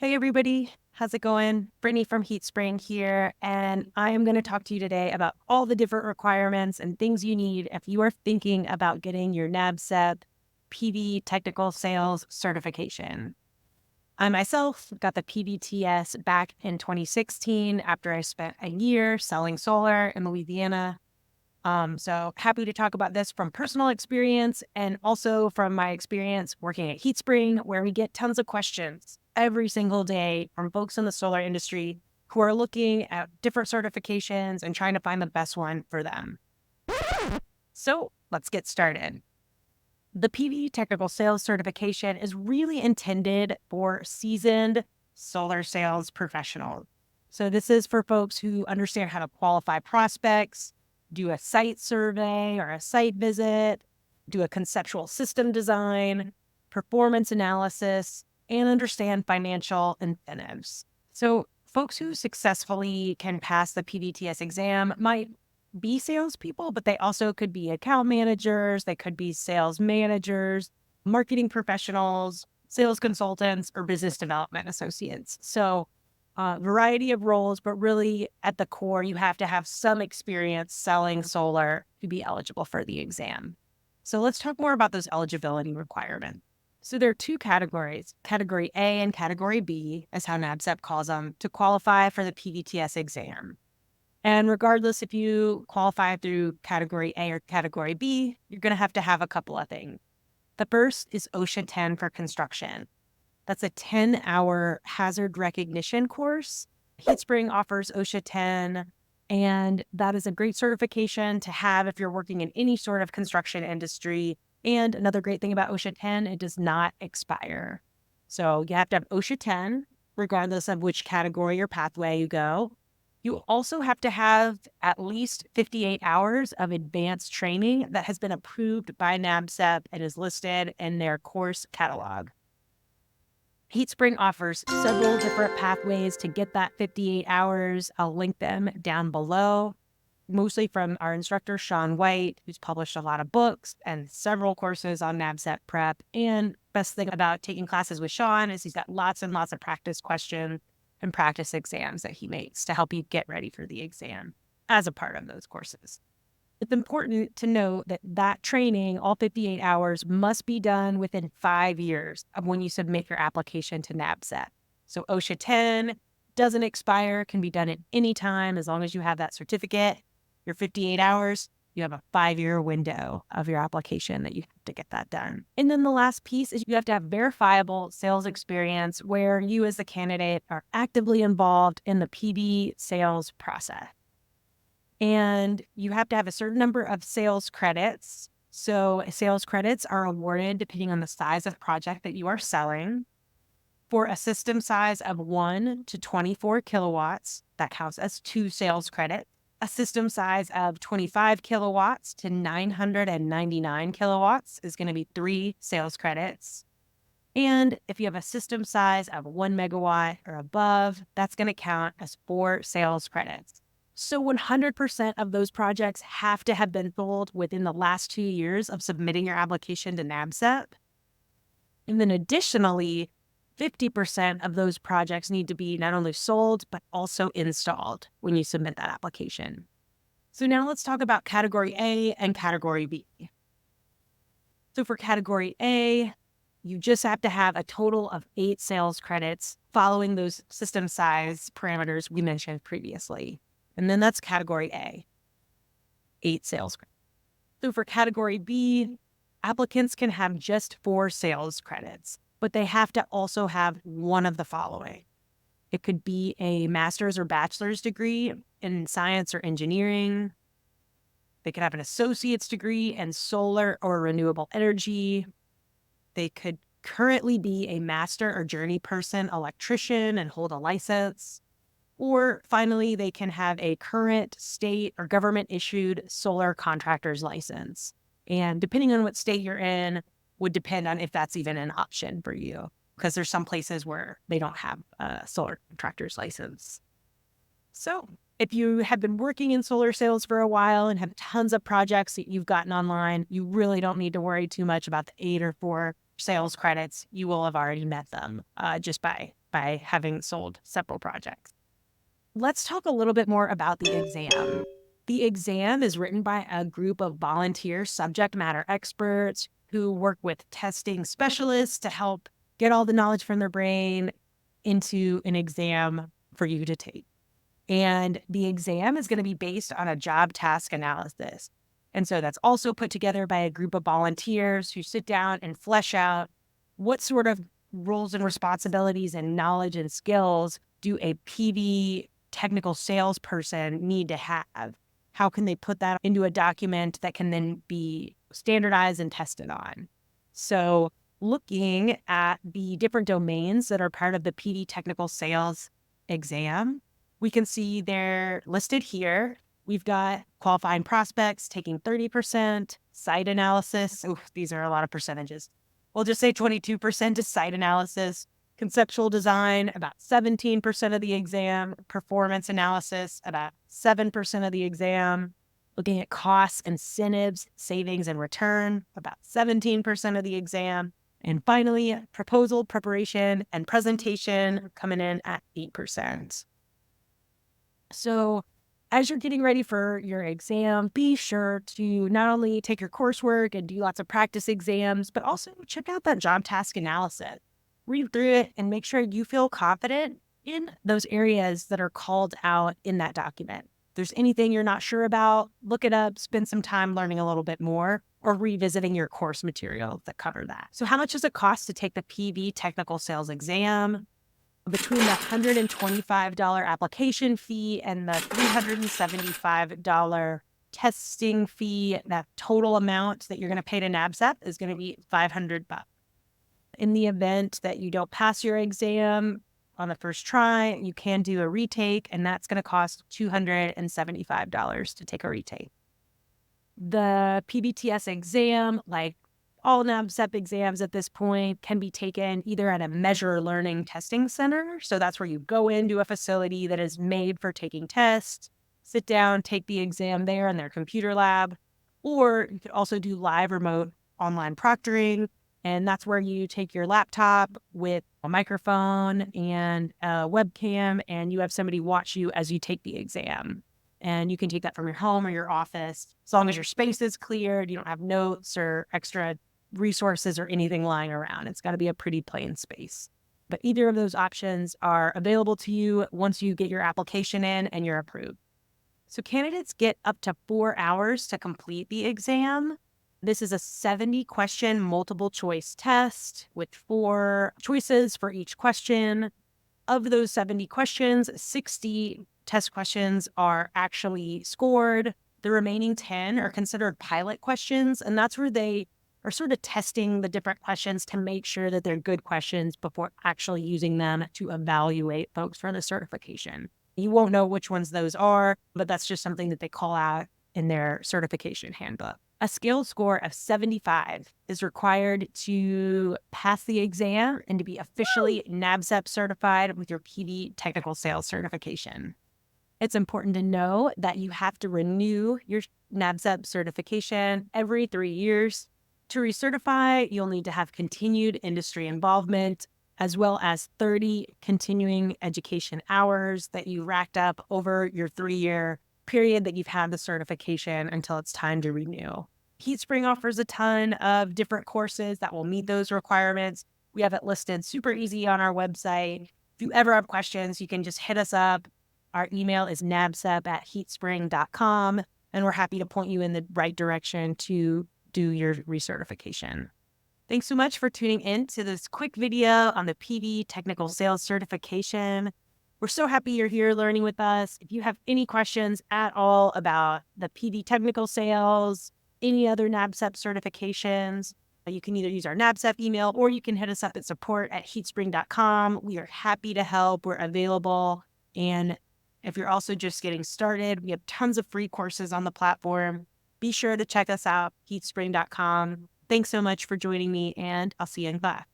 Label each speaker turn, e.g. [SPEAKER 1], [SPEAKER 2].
[SPEAKER 1] Hey everybody, how's it going? Brittany from HeatSpring here, and I am going to talk to you today about all the different requirements and things you need if you are thinking about getting your NABCEP PV Technical Sales certification. I myself got the PVTS back in 2016 after I spent a year selling solar in Louisiana. So happy to talk about this from personal experience and also from my experience working at HeatSpring, where we get tons of questions every single day from folks in the solar industry who are looking at different certifications and trying to find the best one for them. So let's get started. The PV Technical Sales certification is really intended for seasoned solar sales professionals. So this is for folks who understand how to qualify prospects, do a site survey or a site visit, do a conceptual system design, performance analysis, and understand financial incentives. So folks who successfully can pass the PVTS exam might be salespeople, but they also could be account managers, they could be sales managers, marketing professionals, sales consultants, or business development associates. So variety of roles, but really at the core, you have to have some experience selling solar to be eligible for the exam. So let's talk more about those eligibility requirements. So there are two categories, Category A and Category B, as how NABCEP calls them, to qualify for the PVTS exam. And regardless if you qualify through Category A or Category B, you're going to have a couple of things. The first is OSHA 10 for construction. That's a 10-hour hazard recognition course. HeatSpring offers OSHA 10, and that is a great certification to have if you're working in any sort of construction industry. And another great thing about OSHA 10, it does not expire. So you have to have OSHA 10, regardless of which category or pathway you go. You also have to have at least 58 hours of advanced training that has been approved by NABCEP and is listed in their course catalog. HeatSpring offers several different pathways to get that 58 hours. I'll link them down below, mostly from our instructor, Sean White, who's published a lot of books and several courses on NABCEP prep. And best thing about taking classes with Sean is he's got lots and lots of practice questions and practice exams that he makes to help you get ready for the exam as a part of those courses. It's important to note that that training, all 58 hours, must be done within 5 years of when you submit your application to NABCEP. So OSHA 10 doesn't expire, can be done at any time as long as you have that certificate. Your 58 hours, you have a 5-year window of your application that you have to get that done. And then the last piece is you have to have verifiable sales experience where you as the candidate are actively involved in the PV sales process. And you have to have a certain number of sales credits. So sales credits are awarded depending on the size of project that you are selling. For a system size of 1 to 24 kilowatts, that counts as 2 sales credits. A system size of 25 kilowatts to 999 kilowatts is going to be 3 sales credits. And if you have a system size of 1 megawatt or above, that's going to count as 4 sales credits. So 100% of those projects have to have been sold within the last 2 years of submitting your application to NABCEP. And then additionally, 50% of those projects need to be not only sold, but also installed when you submit that application. So now let's talk about Category A and Category B. So for Category A, you just have to have a total of 8 sales credits following those system size parameters we mentioned previously. And then that's Category A, 8 sales credits. So for Category B, applicants can have just 4 sales credits, but they have to also have one of the following. It could be a master's or bachelor's degree in science or engineering. They could have an associate's degree in solar or renewable energy. They could currently be a master or journey person electrician and hold a license. Or finally, they can have a current state or government issued solar contractor's license. And depending on what state you're in would depend on if that's even an option for you, because there's some places where they don't have a solar contractor's license. So if you have been working in solar sales for a while and have tons of projects that you've gotten online, you really don't need to worry too much about the 8 or 4 sales credits. You will have already met them just by by having sold several projects. Let's talk a little bit more about the exam. The exam is written by a group of volunteer subject matter experts who work with testing specialists to help get all the knowledge from their brain into an exam for you to take. And the exam is going to be based on a job task analysis. And so that's also put together by a group of volunteers who sit down and flesh out what sort of roles and responsibilities and knowledge and skills do a PV technical salesperson need to have? How can they put that into a document that can then be standardized and tested on? So looking at the different domains that are part of the PV technical sales exam, we can see they're listed here. We've got qualifying prospects taking 30%, site analysis. Ooh, these are a lot of percentages. We'll just say 22% is site analysis, conceptual design, about 17% of the exam, performance analysis, about 7% of the exam, looking at costs, incentives, savings, and return, about 17% of the exam. And finally, proposal, preparation, and presentation coming in at 8%. So as you're getting ready for your exam, be sure to not only take your coursework and do lots of practice exams, but also check out that job task analysis. Read through it and make sure you feel confident in those areas that are called out in that document. If there's anything you're not sure about, look it up, spend some time learning a little bit more, or revisiting your course materials that cover that. So how much does it cost to take the PV technical sales exam? Between the $125 application fee and the $375 testing fee, that total amount that you're going to pay to NABCEP is going to be $500. In the event that you don't pass your exam on the first try, you can do a retake, and that's going to cost $275 to take a retake. The PBTS exam, like all NABCEP exams at this point, can be taken either at a Measure Learning testing center. So that's where you go into a facility that is made for taking tests, sit down, take the exam there in their computer lab, or you could also do live remote online proctoring. And that's where you take your laptop with a microphone and a webcam, and you have somebody watch you as you take the exam. And you can take that from your home or your office, as long as your space is cleared, you don't have notes or extra resources or anything lying around. It's got to be a pretty plain space. But either of those options are available to you once you get your application in and you're approved. So candidates get up to 4 hours to complete the exam. This is a 70-question multiple choice test with 4 choices for each question. Of those 70 questions, 60 test questions are actually scored. The remaining 10 are considered pilot questions, and that's where they are sort of testing the different questions to make sure that they're good questions before actually using them to evaluate folks for the certification. You won't know which ones those are, but that's just something that they call out in their certification handbook. A skill score of 75 is required to pass the exam and to be officially NABCEP certified with your PV technical sales certification. It's important to know that you have to renew your NABCEP certification every 3 years. To recertify, you'll need to have continued industry involvement, as well as 30 continuing education hours that you racked up over your 3-year period that you've had the certification until it's time to renew. HeatSpring offers a ton of different courses that will meet those requirements. We have it listed super easy on our website. If you ever have questions, you can just hit us up. Our email is nabcep@heatspring.com, and we're happy to point you in the right direction to do your recertification. Thanks so much for tuning in to this quick video on the PV Technical Sales Certification. We're so happy you're here learning with us. If you have any questions at all about the PV Technical Sales, any other NABCEP certifications, you can either use our NABCEP email or you can hit us up at support@heatspring.com. We are happy to help. We're available. And if you're also just getting started, we have tons of free courses on the platform. Be sure to check us out, heatspring.com. Thanks so much for joining me, and I'll see you in class.